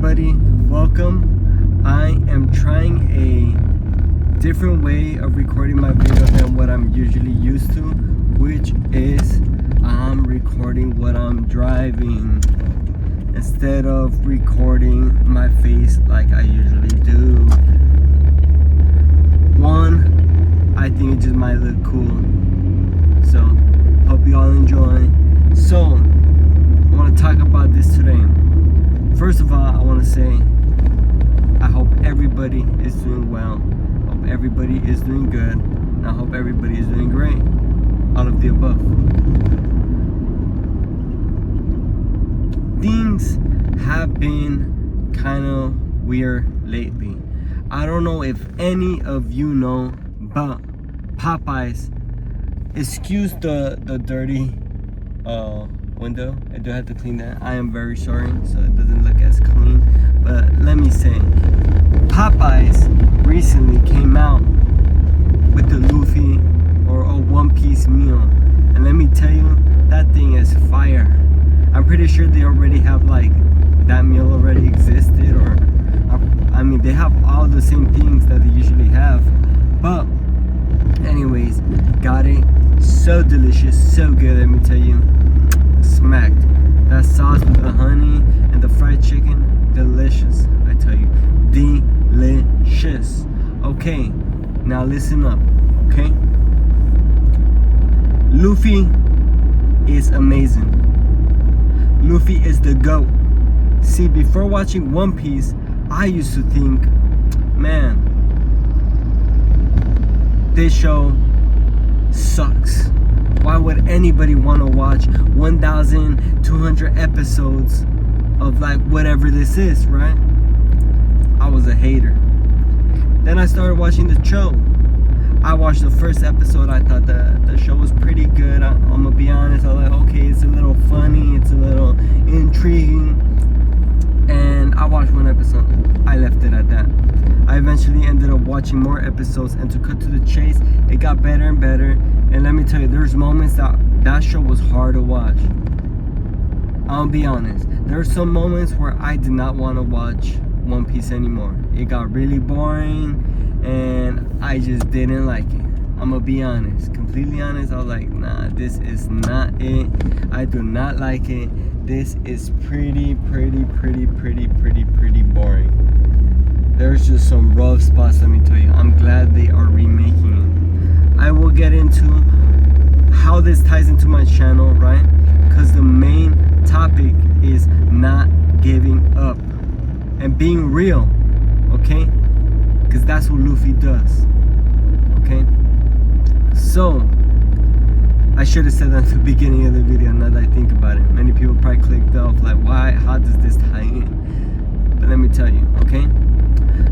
everybody, welcome. I am trying a different way of recording my video than what I'm usually used to, which is I'm recording what I'm driving instead of recording my face like I usually do. One, I think it just might look cool, so hope you all enjoy. So I want to talk about this today. First of all, I want to say I hope everybody is doing well. Hope everybody is doing good. And I hope everybody is doing great. All of the above. Things have been kind of weird lately. I don't know if any of you know, but Popeyes, excuse the dirty window. I do have to clean that. I am very sorry, so it doesn't look as clean. But let me say, Popeyes recently came out with the Luffy or a one-piece meal, and let me tell you, that thing is fire. I'm pretty sure they already have like that meal already existed, or I mean they have all the same things that they usually have. But anyways, got it. So delicious, so good. Let me tell you. Smacked. That sauce with the honey and the fried chicken, delicious. I tell you, delicious. Okay, now listen up. Okay, Luffy is amazing. Luffy is the GOAT. See, before watching One Piece, I used to think, man, this show sucks. Why would anybody want to watch 1,200 episodes of like whatever this is, right? I was a hater. Then I started watching the show. I watched the first episode. I thought the show was pretty good. I'm gonna be honest. I was like, okay, it's a little funny, it's a little intriguing. And I watched one episode. I left it at that. I eventually ended up watching more episodes, and to cut to the chase, it got better and better. And let me tell you, there's moments that show was hard to watch. I'll be honest. There are some moments where I did not want to watch One Piece anymore. It got really boring, and I just didn't like it. I'm gonna be honest, completely honest. I was like, nah, this is not it. I do not like it. This is pretty boring. There's just some rough spots, let me tell you. I'm glad they are remaking it. I will get into how this ties into my channel, right? Because the main topic is not giving up and being real, okay? Because that's what Luffy does, okay? So, I should have said that at the beginning of the video, now that I think about it. Many people probably clicked off, like, why, how does this tie in? But let me tell you, okay?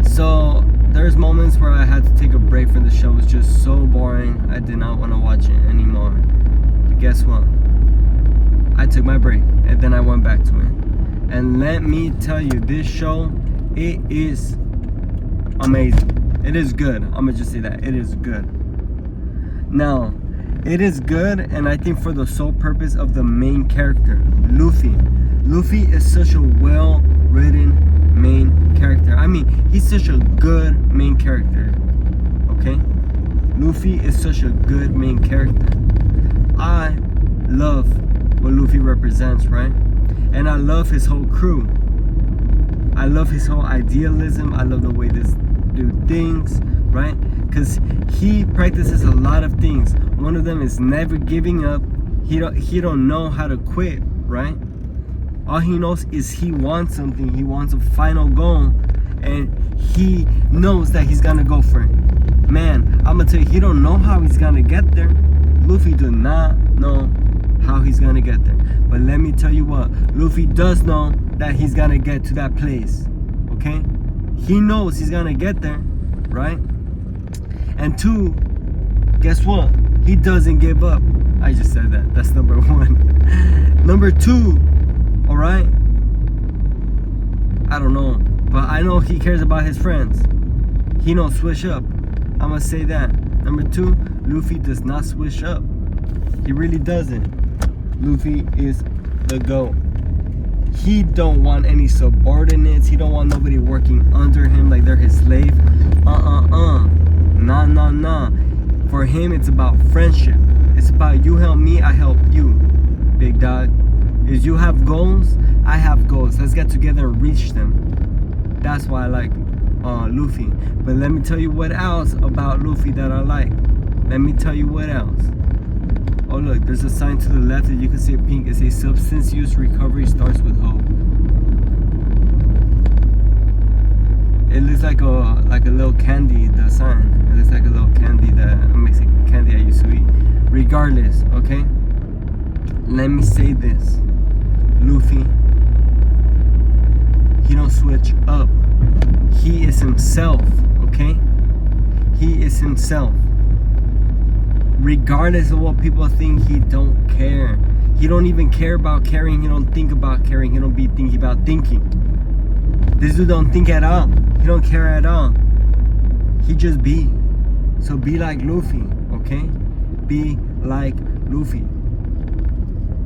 So there's moments where I had to take a break from the show. It was just so boring. I did not want to watch it anymore. But guess what? I took my break and then I went back to it. And let me tell you, this show, it is amazing. It is good. I'm gonna just say that. It is good. Now, it is good, and I think for the sole purpose of the main character, Luffy. Luffy is such a well-written main character. I mean, he's such a good main character, okay? Luffy is such a good main character. I love what Luffy represents, right? And I love his whole crew. I love his whole idealism. I love the way this dude thinks, right? Because he practices a lot of things. One of them is never giving up. He don't know how to quit, right? All he knows is he wants something. He wants a final goal, and he knows that he's gonna go for it. Man, I'm gonna tell you, he don't know how he's gonna get there. Luffy do not know how he's gonna get there. But let me tell you what, Luffy does know that he's gonna get to that place, okay? He knows he's gonna get there, right? And two, guess what? He doesn't give up. I just said that. That's number one. Number two, all right, I don't know, but I know he cares about his friends. He don't switch up. I'm gonna say that. Number two, Luffy does not switch up. He really doesn't. Luffy is the GOAT. He don't want any subordinates. He don't want nobody working under him like they're his slave. Nah. For him, it's about friendship. It's about you help me, I help you, big dog. Is you have goals, I have goals. Let's get together and reach them. That's why I like Luffy. But let me tell you what else about Luffy that I like. Let me tell you what else. Oh look, there's a sign to the left that you can see it pink. It says substance use recovery starts with hope. It looks like a little candy, the sign. It looks like a little candy, that Mexican candy I used to eat. Regardless, okay? Let me say this. Luffy, he don't switch up. He is himself, okay? He is himself. Regardless of what people think, he don't care. He don't even care about caring. He don't think about caring. He don't be thinking about thinking. This dude don't think at all. He don't care at all. He just be. So be like Luffy, okay? Be like Luffy.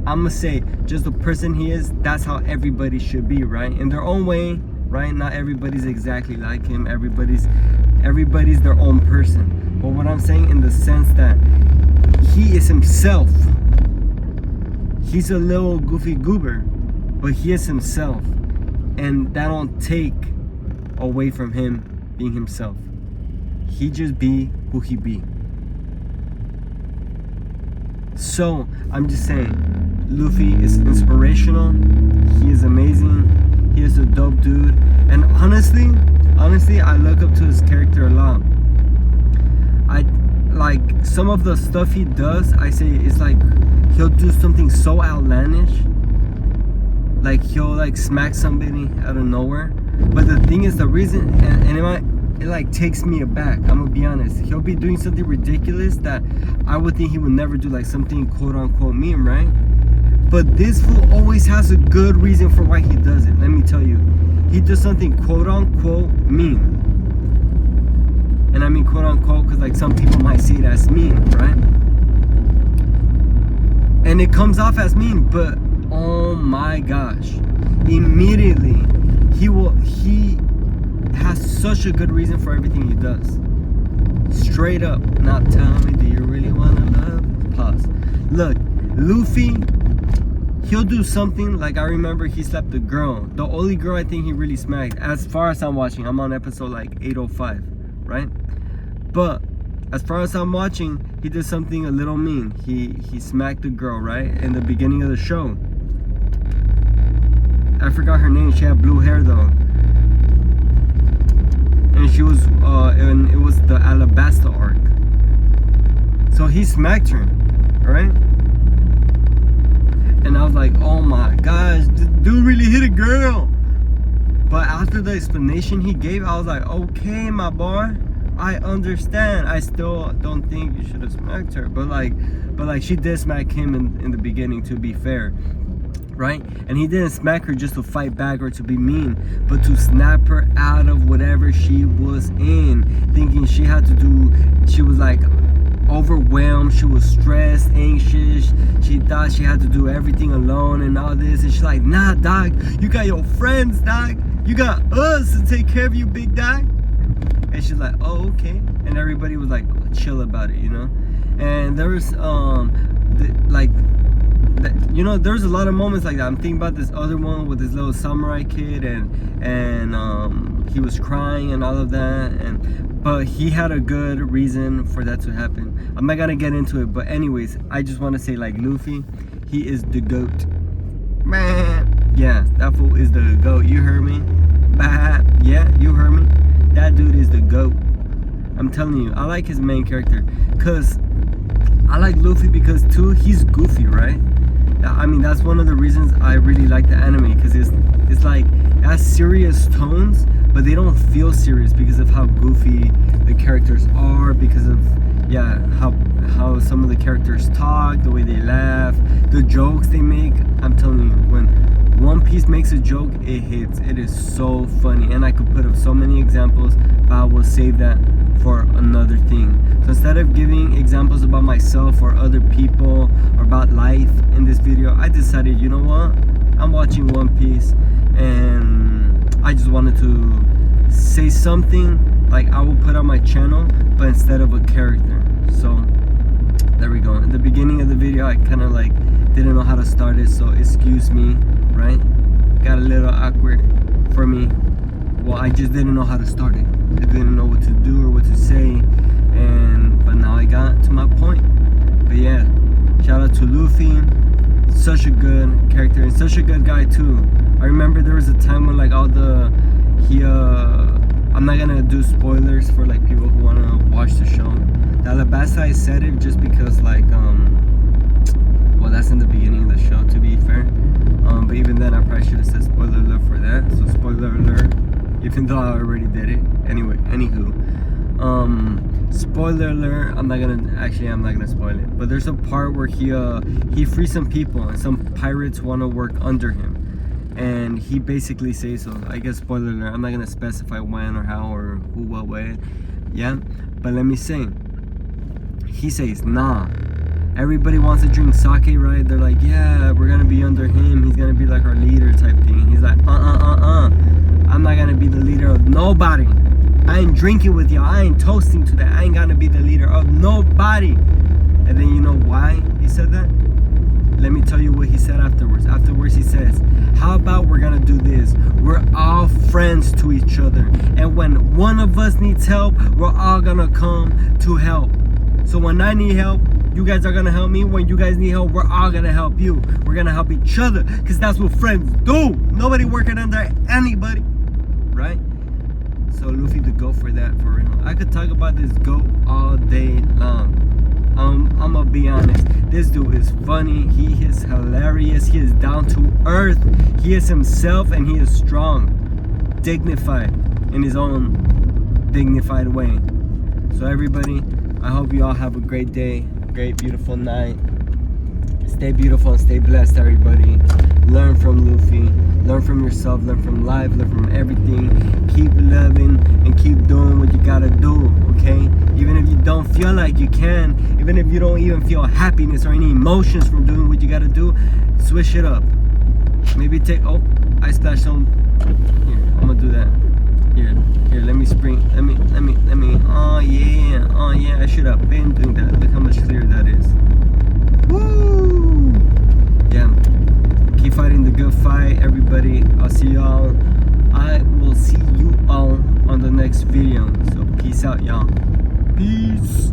I'ma say, just the person he is, that's how everybody should be, right? In their own way, right? Not everybody's exactly like him. Everybody's their own person. But what I'm saying in the sense that he is himself. He's a little goofy goober, but he is himself. And that don't take away from him being himself. He just be who he be. So, I'm just saying, Luffy is inspirational. He is amazing. He is a dope dude. And honestly, I look up to his character a lot. I like some of the stuff he does. I say it's like he'll do something so outlandish, like he'll like smack somebody out of nowhere. But the thing is, the reason, and it like takes me aback. I'm gonna be honest. He'll be doing something ridiculous that I would think he would never do, like something quote unquote meme, right? But this fool always has a good reason for why he does it. Let me tell you, he does something quote unquote meme. And I mean quote unquote because like some people might see it as mean, right? And it comes off as mean, but oh my gosh, immediately he has such a good reason for everything he does. Straight up. Now tell me, do you really wanna love? Pause. Look, Luffy, he'll do something like, I remember he slapped a girl. The only girl I think he really smacked, as far as I'm watching, I'm on episode like 805, right? But as far as I'm watching, he did something a little mean. He smacked a girl, right? In the beginning of the show. I forgot her name. She had blue hair though. And she was, and it was the Alabasta arc. So he smacked her, right? And I was like, oh my gosh, this dude really hit a girl. But after the explanation he gave, I was like, okay, my boy, I understand. I still don't think you should have smacked her. But like she did smack him in the beginning, to be fair. Right? And he didn't smack her just to fight back or to be mean, but to snap her out of whatever she was in, thinking she had to do, she was like overwhelmed, she was stressed, anxious, she thought she had to do everything alone and all this, and she's like, nah dog, you got your friends dog, you got us to take care of you big dog. And she's like, oh okay, and everybody was like chill about it, you know. And there was you know, there's a lot of moments like that. I'm thinking about this other one with this little samurai kid, and he was crying and all of that, but he had a good reason for that to happen. I'm not gonna get into it, but anyways, I just want to say, like, Luffy, he is the GOAT. Man, yeah, that fool is the GOAT. You heard me? Yeah, you heard me. That dude is the GOAT. I'm telling you, I like his main character, cause I like Luffy because too, he's goofy, right? I mean, that's one of the reasons I really like the anime, because it's like, it has serious tones, but they don't feel serious because of how goofy the characters are, because of, yeah, how some of the characters talk, the way they laugh, the jokes they make. I'm telling you, when One Piece makes a joke, it hits. It is so funny, and I could put up so many examples, but I will save that for another thing. So instead of giving examples about myself or other people or about life in this video, I decided, you know what, I'm watching One Piece, and I just wanted to say something like I will put on my channel, but instead of a character. So there we go. In the beginning of the video, I kind of like didn't know how to start it, so excuse me, right? Got a little awkward for me. Well, I just didn't know how to start it. I didn't know what to do or what to say, but now I got to my point. But yeah, shout out to Luffy. Such a good character and such a good guy too. I remember there was a time when like I'm not gonna do spoilers for like people who wanna watch the show. The Alabasta, I said it just because like well, that's in the beginning of the show, to be fair. But even then, I probably should have said spoiler alert for that. So spoiler alert, even though I already did it. Anyway, anywho, spoiler alert. I'm not gonna spoil it. But there's a part where he frees some people, and some pirates want to work under him, and he basically says so. I guess spoiler alert. I'm not gonna specify when or how or who, what way. Yeah, but let me say. He says, nah. Everybody wants to drink sake, right? They're like, yeah, we're gonna be under him. He's gonna be like our leader type thing. He's like, I'm not gonna be the leader of nobody. I ain't drinking with y'all. I ain't toasting to that. I ain't gonna be the leader of nobody. And then you know why he said that? Let me tell you what he said afterwards. Afterwards he says, how about we're gonna do this? We're all friends to each other. And when one of us needs help, we're all gonna come to help. So when I need help, you guys are gonna help me. When you guys need help, we're all gonna help you. We're gonna help each other, because that's what friends do. Nobody working under anybody, right? So Luffy the GOAT for that, for real. I could talk about this GOAT all day long. I'm gonna be honest. This dude is funny. He is hilarious. He is down to earth. He is himself, and he is strong, dignified in his own dignified way. So everybody, I hope you all have a great day, great beautiful night. Stay beautiful and stay blessed, everybody. Learn from Luffy, learn from yourself, learn from life, learn from everything. Keep loving and keep doing what you gotta do, okay? Even if you don't feel like you can, even if you don't even feel happiness or any emotions from doing what you gotta do, switch it up. Maybe I stashed some. Here, I'm gonna do that. Here, let me oh yeah, I should have been doing that. Look how much clearer that is. Woo! Yeah, keep fighting the good fight, everybody. I'll see y'all. I will see you all on the next video. So peace out, y'all. Peace.